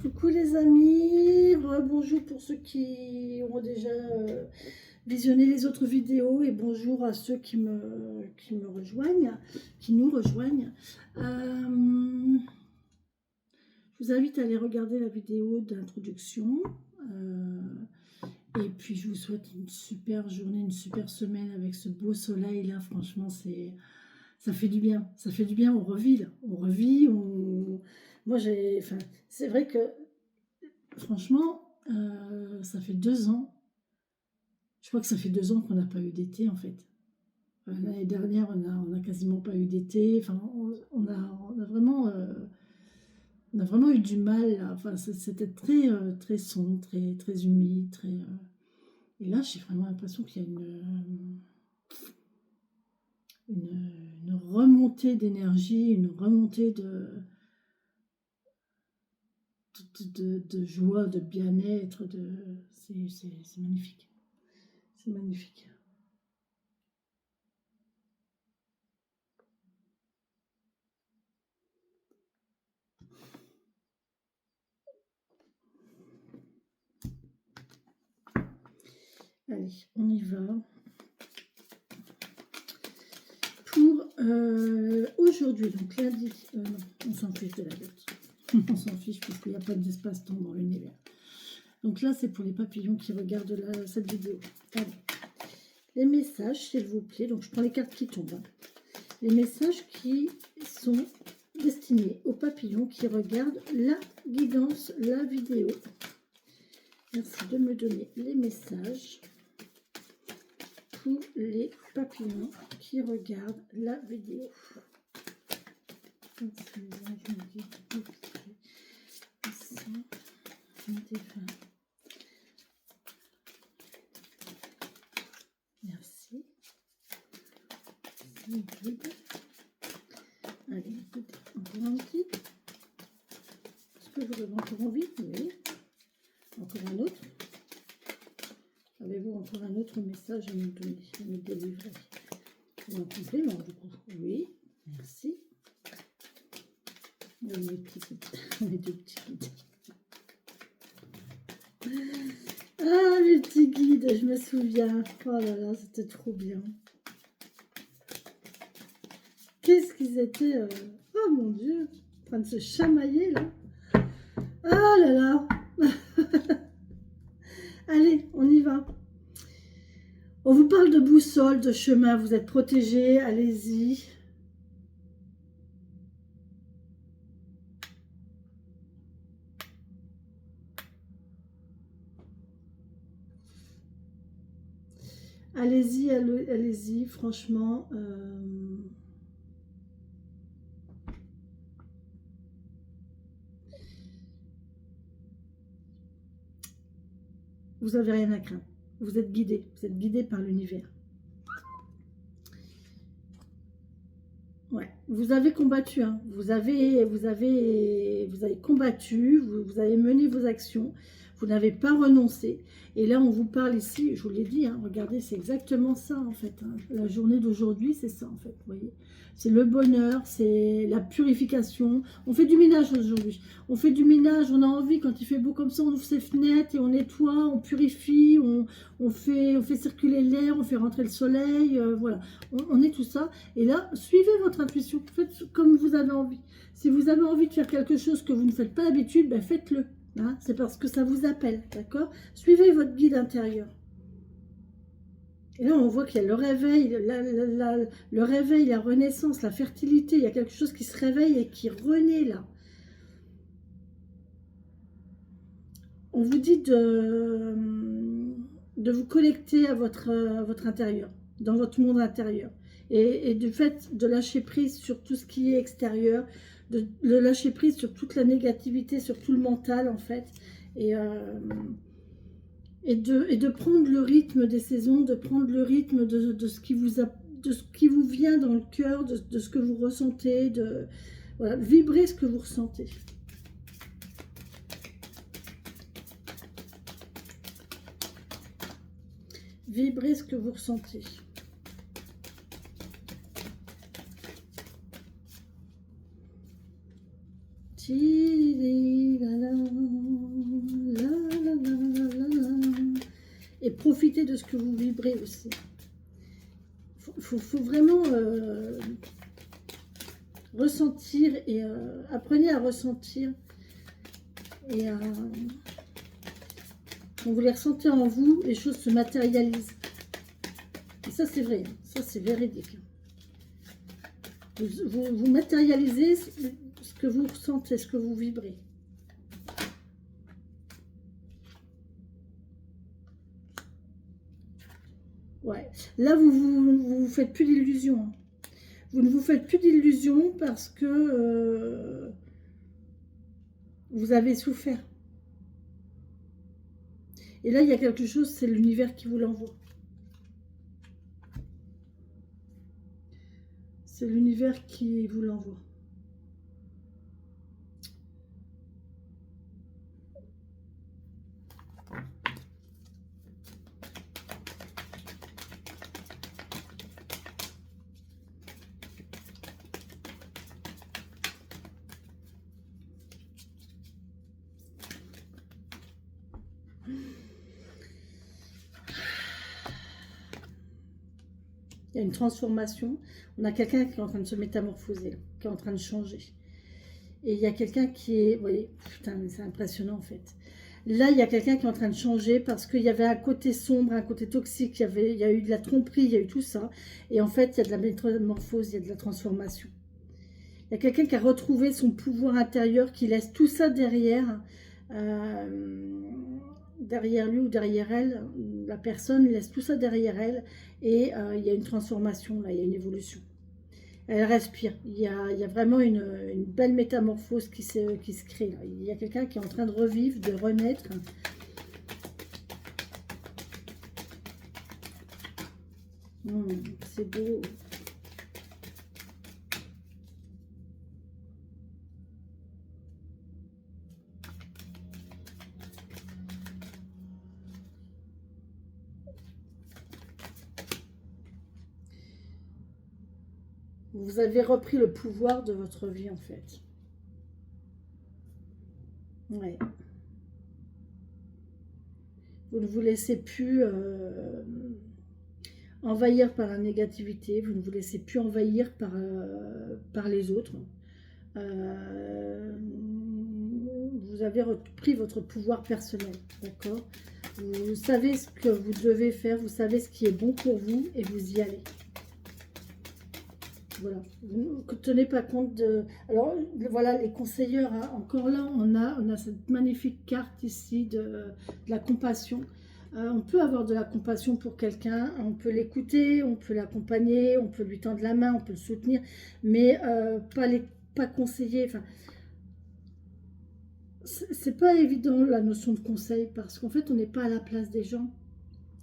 Coucou les amis, bonjour pour ceux qui ont déjà visionné les autres vidéos et bonjour à ceux qui me rejoignent, qui nous rejoignent. Je vous invite à aller regarder la vidéo d'introduction et puis je vous souhaite une super journée, une super semaine avec ce beau soleil là. Franchement, ça fait du bien, on revit là, moi c'est vrai que franchement, ça fait 2 ans. Je crois que ça fait 2 ans qu'on n'a pas eu d'été, en fait. L'année dernière, on a quasiment pas eu d'été. Enfin, on a vraiment eu du mal, là. Enfin, c'était très, très sombre, très, très humide. Et là, j'ai vraiment l'impression qu'il y a une remontée d'énergie, une remontée de joie, de bien-être. C'est magnifique. C'est magnifique. Allez, on y va. Pour aujourd'hui, donc lundi, non, on s'en fiche de la date. On s'en fiche parce qu'il n'y a pas d'espace-temps dans l'univers. Donc là, c'est pour les papillons qui regardent cette vidéo. Allez. Les messages, s'il vous plaît. Donc je prends les cartes qui tombent. Hein. Les messages qui sont destinés aux papillons qui regardent la guidance, la vidéo. Merci de me donner les messages pour les papillons qui regardent la vidéo. Merci. Allez, encore un petit. Est-ce que vous avez encore envie? Oui. Encore un autre. Avez-vous encore un autre message à me donner, à me délivrer? Un complément, du coup. Oui, merci. Mes deux petits guides. Ah, mes petits guides, je me souviens. Oh là là, c'était trop bien. Qu'est-ce qu'ils étaient... Oh mon Dieu, en train de se chamailler, là. Ah là là. Allez, on y va. On vous parle de boussole, de chemin, vous êtes protégés, allez-y. Allez-y, allez-y, franchement. Vous n'avez rien à craindre. Vous êtes guidé par l'univers. Ouais, vous avez combattu, hein. Vous avez combattu, vous avez mené vos actions, vous n'avez pas renoncé. Et là, on vous parle ici, je vous l'ai dit, hein, regardez, c'est exactement ça en fait. Hein. La journée d'aujourd'hui, c'est ça en fait, vous voyez. C'est le bonheur, c'est la purification. On fait du ménage aujourd'hui. On fait du ménage, on a envie, quand il fait beau comme ça, on ouvre ses fenêtres et on nettoie, on purifie, on fait circuler l'air, on fait rentrer le soleil, voilà. On est tout ça. Et là, suivez votre intuition, faites comme vous avez envie. Si vous avez envie de faire quelque chose que vous ne faites pas d'habitude, ben faites-le. Hein, c'est parce que ça vous appelle, d'accord? Suivez votre guide intérieur. Et là, on voit qu'il y a le réveil, le réveil, la renaissance, la fertilité. Il y a quelque chose qui se réveille et qui renaît là. On vous dit de vous connecter à votre intérieur, dans votre monde intérieur. Et du fait de lâcher prise sur tout ce qui est extérieur, de lâcher prise sur toute la négativité, sur tout le mental en fait. Et de prendre le rythme des saisons, de prendre le rythme de ce qui vous vient dans le cœur, de ce que vous ressentez, voilà, vibrer ce que vous ressentez. Vibrez ce que vous ressentez. Et profitez de ce que vous vibrez aussi. Faut vraiment ressentir et apprenez à ressentir. Et quand vous les ressentez en vous, les choses se matérialisent. Et ça, c'est vrai. Ça, c'est véridique. Vous matérialisez ce que vous ressentez, ce que vous vibrez. Ouais. Là, vous faites plus d'illusions. Hein. Vous ne vous faites plus d'illusions parce que vous avez souffert. Et là, il y a quelque chose, c'est l'univers qui vous l'envoie. C'est l'univers qui vous l'envoie. Il y a une transformation. On a quelqu'un qui est en train de se métamorphoser, qui est en train de changer. Et il y a quelqu'un qui est... Vous voyez, putain, c'est impressionnant en fait. Là, il y a quelqu'un qui est en train de changer parce qu'il y avait un côté sombre, un côté toxique, il y a eu de la tromperie, il y a eu tout ça. Et en fait, il y a de la métamorphose, il y a de la transformation. Il y a quelqu'un qui a retrouvé son pouvoir intérieur, qui laisse tout ça derrière, derrière lui ou derrière elle. La personne laisse tout ça derrière elle et il y a une transformation, là, il y a une évolution. Elle respire. Il y a vraiment une belle métamorphose qui se crée. Là. Il y a quelqu'un qui est en train de revivre, de renaître. C'est beau. Vous avez repris le pouvoir de votre vie, en fait. Ouais. Vous ne vous laissez plus envahir par la négativité. Vous ne vous laissez plus envahir par les autres. Vous avez repris votre pouvoir personnel, d'accord? Vous savez ce que vous devez faire, vous savez ce qui est bon pour vous et vous y allez. Voilà, vous ne tenez pas compte de... Alors, voilà, les conseilleurs, hein, encore là, on a cette magnifique carte ici de la compassion. On peut avoir de la compassion pour quelqu'un, on peut l'écouter, on peut l'accompagner, on peut lui tendre la main, on peut le soutenir, mais pas conseiller. Enfin, c'est pas évident la notion de conseil, parce qu'en fait, on n'est pas à la place des gens,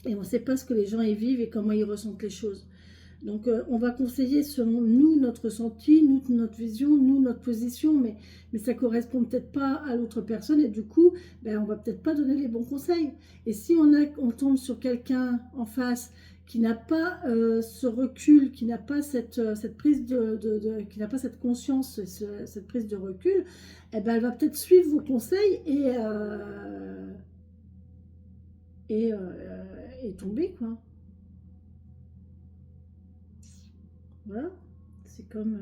et on ne sait pas ce que les gens y vivent et comment ils ressentent les choses. Donc, on va conseiller selon nous, notre ressenti, nous, notre vision, nous, notre position, mais ça ne correspond peut-être pas à l'autre personne, et du coup, ben, on ne va peut-être pas donner les bons conseils. Et si on tombe sur quelqu'un en face qui n'a pas ce recul, qui n'a pas cette prise qui n'a pas cette conscience, cette prise de recul, eh ben, elle va peut-être suivre vos conseils et tomber, quoi. Voilà, c'est comme,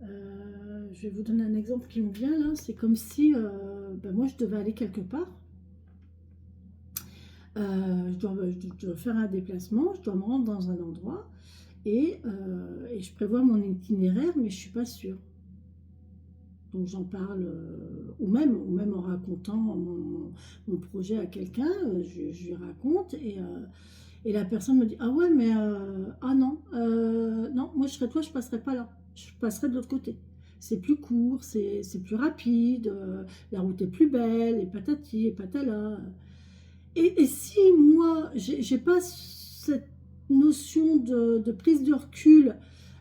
je vais vous donner un exemple qui me vient là, c'est comme si ben moi je devais aller quelque part, je dois faire un déplacement, je dois me rendre dans un endroit et je prévois mon itinéraire mais je suis pas sûre. Donc j'en parle, ou même en racontant mon projet à quelqu'un, je lui raconte et la personne me dit « Ah ouais, mais ah non, non, moi je serais toi, je passerais pas là, je passerais de l'autre côté. C'est plus court, c'est plus rapide, la route est plus belle, et patati, et patala. » Et si moi, j'ai pas cette notion de prise de recul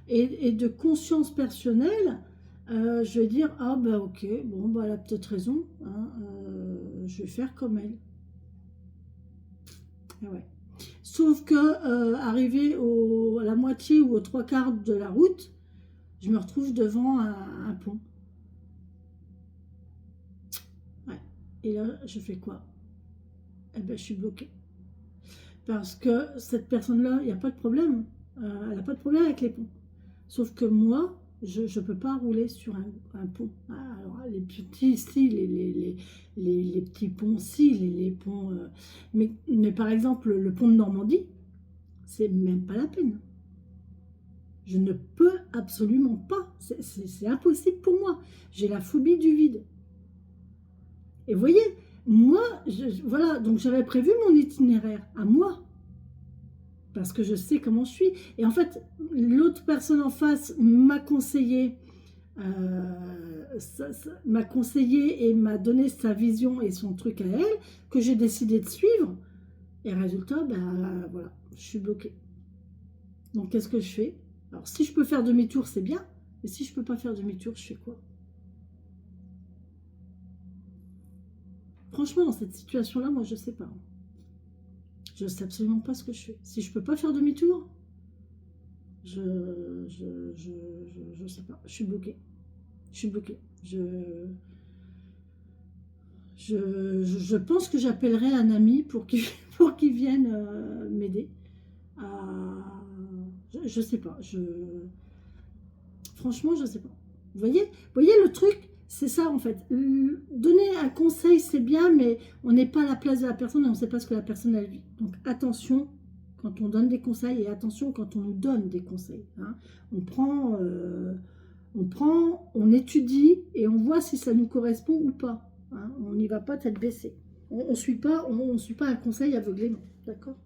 et de conscience personnelle, je vais dire « Ah bah ok, bon, bah elle a peut-être raison, hein, je vais faire comme elle. » Ah ouais. Sauf que, arrivé à la moitié ou aux trois quarts de la route, je me retrouve devant un pont. Ouais. Et là, je fais quoi? eh ben, je suis bloquée. Parce que cette personne-là, il n'y a pas de problème. Elle n'a pas de problème avec les ponts. Sauf que moi, je ne peux pas rouler sur un pont. Alors, les petits, si, les petits ponts, si, les ponts... mais par exemple, le pont de Normandie, c'est même pas la peine. Je ne peux absolument pas. C'est impossible pour moi. J'ai la phobie du vide. Et vous voyez, moi, voilà, donc j'avais prévu mon itinéraire à moi. Parce que je sais comment je suis. Et en fait, l'autre personne en face m'a conseillé, et m'a donné sa vision et son truc à elle, que j'ai décidé de suivre. Et résultat, ben voilà, je suis bloquée. Donc qu'est-ce que je fais? Alors si je peux faire demi-tour, c'est bien. Mais si je ne peux pas faire demi-tour, je fais quoi? Franchement, dans cette situation-là, moi, je ne sais pas. Je ne sais absolument pas ce que je fais. Si je ne peux pas faire demi-tour, je sais pas. Je suis bloquée. Je suis bloquée. Je pense que j'appellerai un ami pour qu'il vienne m'aider. Je sais pas. Franchement, je sais pas. Vous voyez le truc, c'est ça en fait. Donner un conseil, c'est bien, mais on n'est pas à la place de la personne et on ne sait pas ce que la personne a vit. Donc attention quand on donne des conseils et attention quand on nous donne des conseils. Hein. On prend, on étudie et on voit si ça nous correspond ou pas. Hein. On n'y va pas tête baissée. On ne suit pas un conseil aveuglément. D'accord?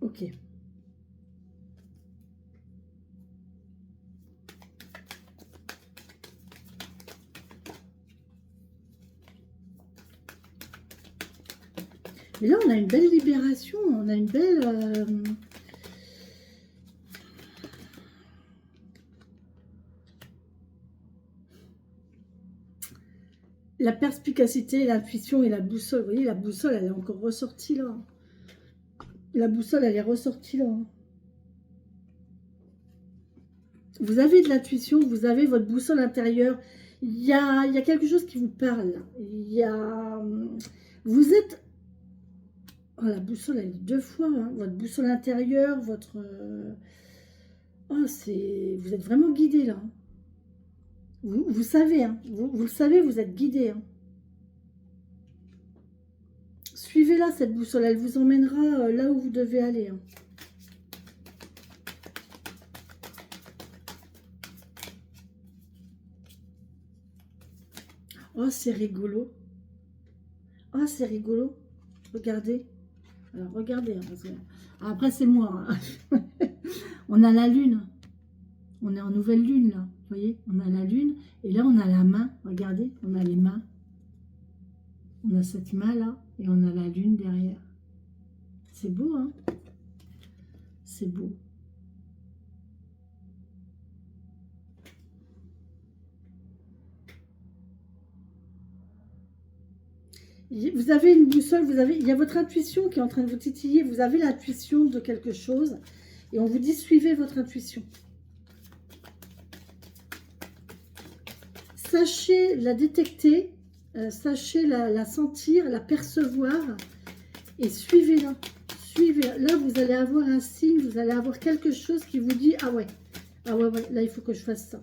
Ok. Mais là, on a une belle libération, on a une belle... La perspicacité, l'intuition et la boussole. Vous voyez, la boussole, elle est encore ressortie là. La boussole, elle est ressortie là. Vous avez de l'intuition, vous avez votre boussole intérieure. Il y a quelque chose qui vous parle. Vous êtes... Oh, la boussole, elle est deux fois. Hein. Votre boussole intérieure, votre... Oh, c'est... Vous êtes vraiment guidé là. Vous savez, hein. Vous le savez, vous êtes guidé. Hein. Suivez-la, cette boussole. Elle vous emmènera là où vous devez aller. Hein. Oh, c'est rigolo. Oh, c'est rigolo. Regardez. Alors, regardez. Hein, parce que... Après, c'est moi. Hein. On a la lune. On est en nouvelle lune, là. Vous voyez, on a la lune. Et là, on a la main. Regardez, on a les mains. On a cette main-là. Et on a la lune derrière. C'est beau, hein? C'est beau. Vous avez une boussole, il y a votre intuition qui est en train de vous titiller. Vous avez l'intuition de quelque chose. Et on vous dit, suivez votre intuition. Sachez la détecter, sachez la sentir, la percevoir et suivez-la. Suivez-la. Là, vous allez avoir un signe, vous allez avoir quelque chose qui vous dit, ah ouais, là, il faut que je fasse ça.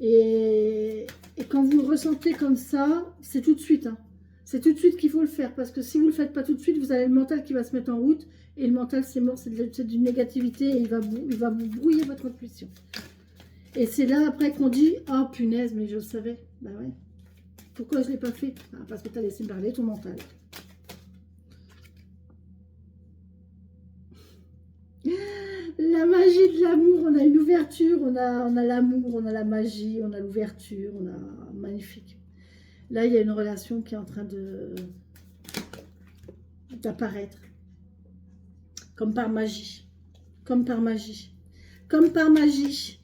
Et quand vous le ressentez comme ça, c'est tout de suite. Hein. C'est tout de suite qu'il faut le faire. Parce que si vous ne le faites pas tout de suite, vous avez le mental qui va se mettre en route. Et le mental, c'est mort, c'est d'une négativité. Et il va vous brouiller votre intuition. Et c'est là après qu'on dit, oh punaise, mais je le savais. Bah ouais. Pourquoi je ne l'ai pas fait? Parce que tu as laissé parler ton mental. La magie de l'amour, on a une ouverture, on a l'amour, on a la magie, on a l'ouverture, on a... Magnifique. Là, il y a une relation qui est en train d'apparaître. Comme par magie. Comme par magie. Comme par magie.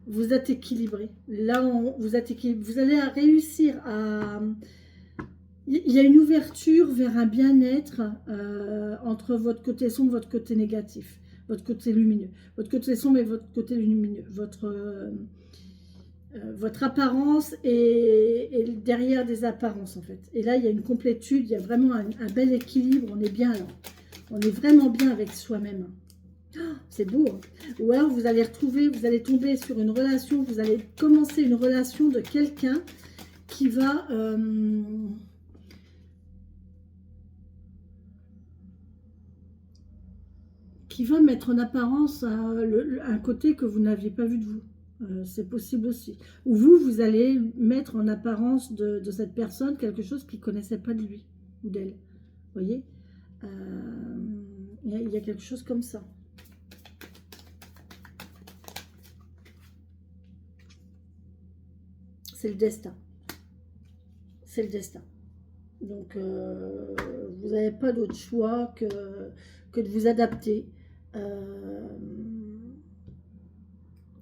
vous êtes équilibré. Là, vous êtes équilibré. Vous allez réussir à... Il y a une ouverture vers un bien-être entre votre côté sombre et votre côté négatif, votre côté lumineux. Votre côté sombre et votre côté lumineux. Votre apparence et derrière des apparences, en fait. Et là, il y a une complétude, il y a vraiment un bel équilibre. On est bien là. On est vraiment bien avec soi-même. C'est beau, hein. Ou alors vous allez retrouver, vous allez tomber sur une relation, vous allez commencer une relation de quelqu'un qui va mettre en apparence un côté que vous n'aviez pas vu de vous. C'est possible aussi. Ou vous allez mettre en apparence de cette personne quelque chose qu'il ne connaissait pas de lui ou d'elle. Vous voyez, il y a quelque chose comme ça. C'est le destin. C'est le destin. Donc, vous n'avez pas d'autre choix que de vous adapter.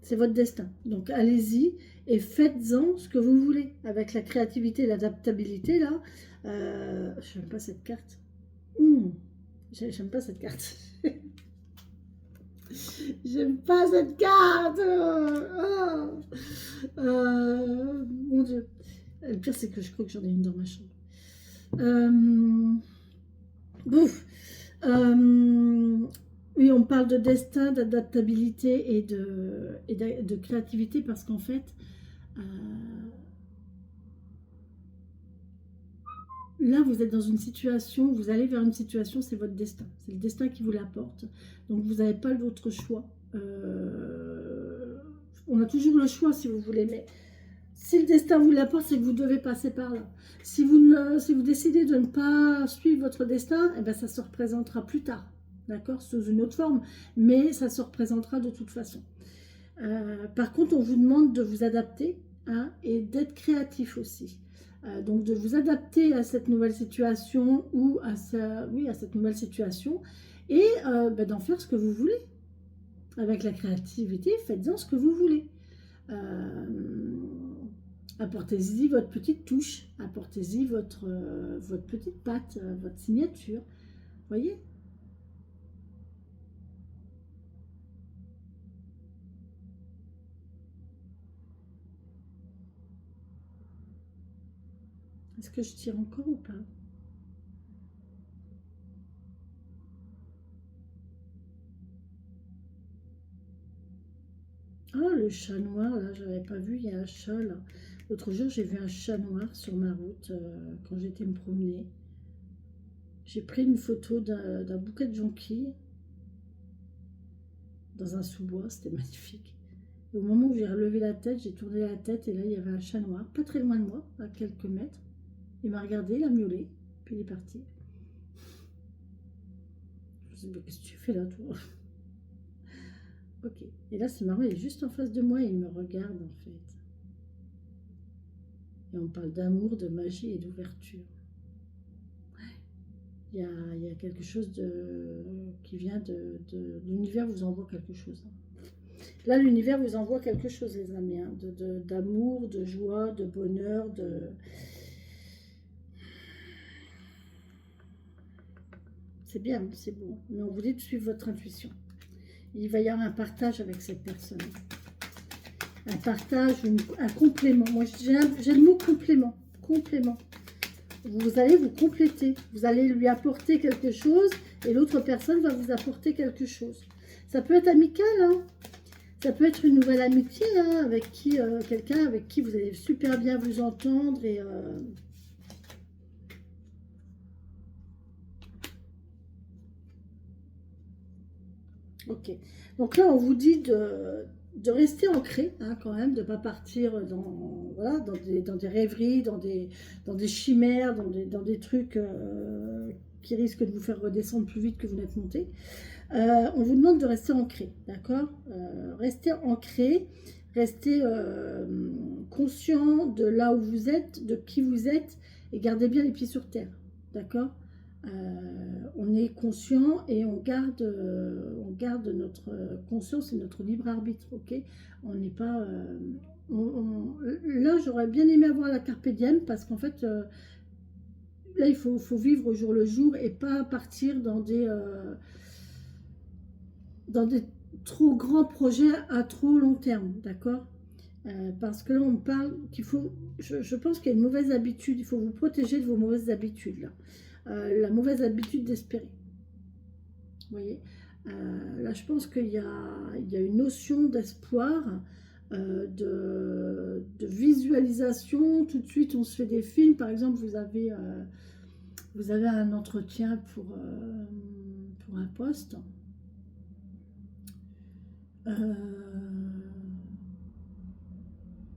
C'est votre destin. Donc, allez-y et faites-en ce que vous voulez. Avec la créativité et l'adaptabilité, là. J'aime pas cette carte. J'aime pas cette carte. J'aime pas cette carte. Mon Dieu. Le pire, c'est que je crois que j'en ai une dans ma chambre. Oui, on parle de destin, d'adaptabilité et de créativité parce qu'en fait, là, vous êtes dans une situation, vous allez vers une situation, c'est votre destin. C'est le destin qui vous l'apporte. Donc, vous n'avez pas d'autre choix. On a toujours le choix, si vous voulez, mais si le destin vous l'apporte, c'est que vous devez passer par là. Si vous décidez de ne pas suivre votre destin, eh ben, ça se représentera plus tard, d'accord, sous une autre forme, mais ça se représentera de toute façon. Par contre, on vous demande de vous adapter, hein, et d'être créatif aussi. Donc de vous adapter à cette nouvelle situation ou à cette nouvelle situation et d'en faire ce que vous voulez. Avec la créativité, faites-en ce que vous voulez. Apportez-y votre petite touche, apportez-y votre petite patte, votre signature. Voyez ? Est-ce que je tire encore ou pas ? Oh, le chat noir, là, je n'avais pas vu, il y a un chat, là. L'autre jour, j'ai vu un chat noir sur ma route quand j'étais me promener. J'ai pris une photo d'un bouquet de jonquilles dans un sous-bois, c'était magnifique. Et au moment où j'ai relevé la tête, j'ai tourné la tête et là, il y avait un chat noir, pas très loin de moi, à quelques mètres. Il m'a regardé, il a miaulé, puis il est parti. Je me suis dit, mais qu'est-ce que tu fais là, toi ? Ok. Et là, c'est marrant, il est juste en face de moi et il me regarde, en fait. Et on parle d'amour, de magie et d'ouverture. Il y a quelque chose qui vient de l'univers vous envoie quelque chose. Là, l'univers vous envoie quelque chose, les amis, hein, d'amour, de joie, de bonheur, C'est bien, c'est bon. Mais on vous dit de suivre votre intuition. Il va y avoir un partage avec cette personne. Un partage, un complément. Moi, j'ai le mot complément. Complément. Vous allez vous compléter. Vous allez lui apporter quelque chose et l'autre personne va vous apporter quelque chose. Ça peut être amical, hein. Ça peut être une nouvelle amitié, hein, avec qui quelqu'un avec qui vous allez super bien vous entendre et... Ok. Donc là, on vous dit de rester ancré, hein, quand même, de ne pas partir dans des rêveries, dans des chimères, dans des trucs qui risquent de vous faire redescendre plus vite que vous n'êtes monté. On vous demande de rester ancré, d'accord ? Restez ancré, restez conscient de là où vous êtes, de qui vous êtes, et gardez bien les pieds sur terre, d'accord ? On est conscient et on garde notre conscience et notre libre arbitre, ok? On n'est pas... Là, j'aurais bien aimé avoir la carpe diem parce qu'en fait, là, il faut vivre au jour le jour et pas partir dans des trop grands projets à trop long terme, d'accord? Parce que là, on parle qu'il faut... Je pense qu'il y a une mauvaise habitude, il faut vous protéger de vos mauvaises habitudes, là. La mauvaise habitude d'espérer. Vous voyez, là, je pense qu'il y a une notion d'espoir, de visualisation. Tout de suite, on se fait des films. Par exemple, vous avez un entretien pour un poste.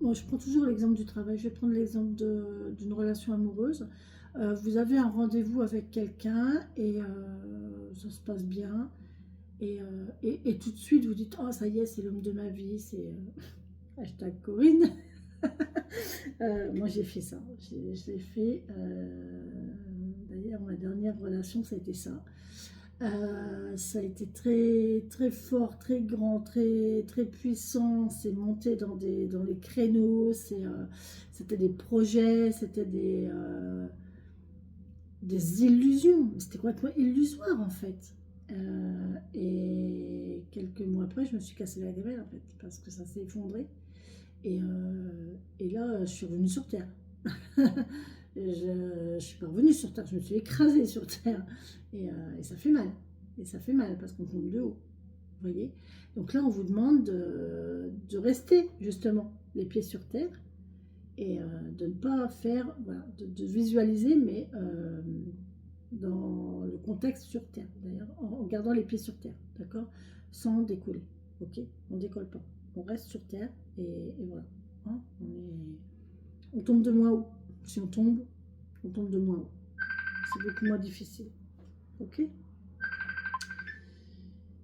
Moi, je prends toujours l'exemple du travail. Je vais prendre l'exemple d'une relation amoureuse. Vous avez un rendez-vous avec quelqu'un et ça se passe bien. Et tout de suite, vous dites, oh, ça y est, c'est l'homme de ma vie. C'est hashtag Corinne. Moi, j'ai fait ça. Je l'ai fait. D'ailleurs, ma dernière relation, ça a été ça. Ça a été très, très fort, très grand, très, très puissant. C'est monté dans les créneaux. C'était des projets, c'était des illusions. C'était complètement illusoire, en fait. Et quelques mois après, je me suis cassé la gamelle, en fait, parce que ça s'est effondré. Et là, je suis revenue sur Terre. Je ne suis pas revenue sur Terre, je me suis écrasée sur Terre. Et ça fait mal. Et ça fait mal parce qu'on tombe de haut. Vous voyez? Donc là, on vous demande de rester, justement, les pieds sur Terre. Et de ne pas faire, voilà, de visualiser, mais dans le contexte sur Terre, d'ailleurs, en gardant les pieds sur Terre, d'accord? Sans décoller, ok? On ne décolle pas. On reste sur Terre et voilà. Hein, on tombe de moins haut. Si on tombe de moins haut. C'est beaucoup moins difficile. Ok?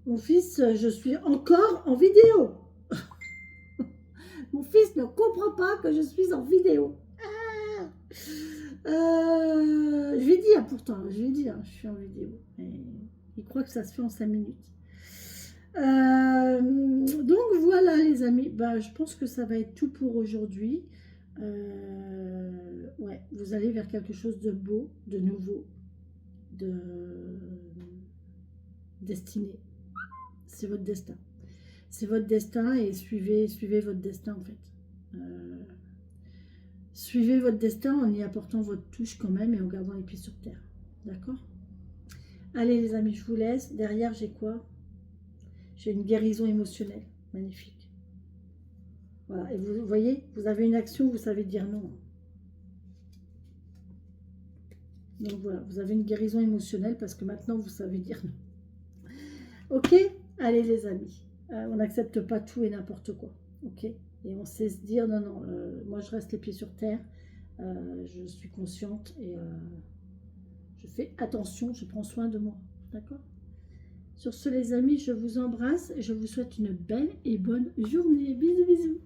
Mon fils, je suis encore en vidéo. Mon fils ne comprend pas que je suis en vidéo. Je lui ai dit, pourtant, je suis en vidéo. Et il croit que ça se fait en 5 minutes. Donc voilà les amis, je pense que ça va être tout pour aujourd'hui. Ouais, vous allez vers quelque chose de beau, de nouveau, de destiné. C'est votre destin. C'est votre destin et suivez votre destin en fait. Suivez votre destin en y apportant votre touche quand même et en gardant les pieds sur terre. D'accord? Allez les amis, je vous laisse. Derrière, j'ai quoi? J'ai une guérison émotionnelle. Magnifique. Voilà. Et vous voyez, vous avez une action, vous savez dire non. Donc voilà, vous avez une guérison émotionnelle parce que maintenant, vous savez dire non. Ok? Allez les amis. On n'accepte pas tout et n'importe quoi. Ok? Et on sait se dire, non, non, moi je reste les pieds sur terre. Je suis consciente et je fais attention, je prends soin de moi. D'accord? Sur ce les amis, je vous embrasse et je vous souhaite une belle et bonne journée. Bisous, bisous.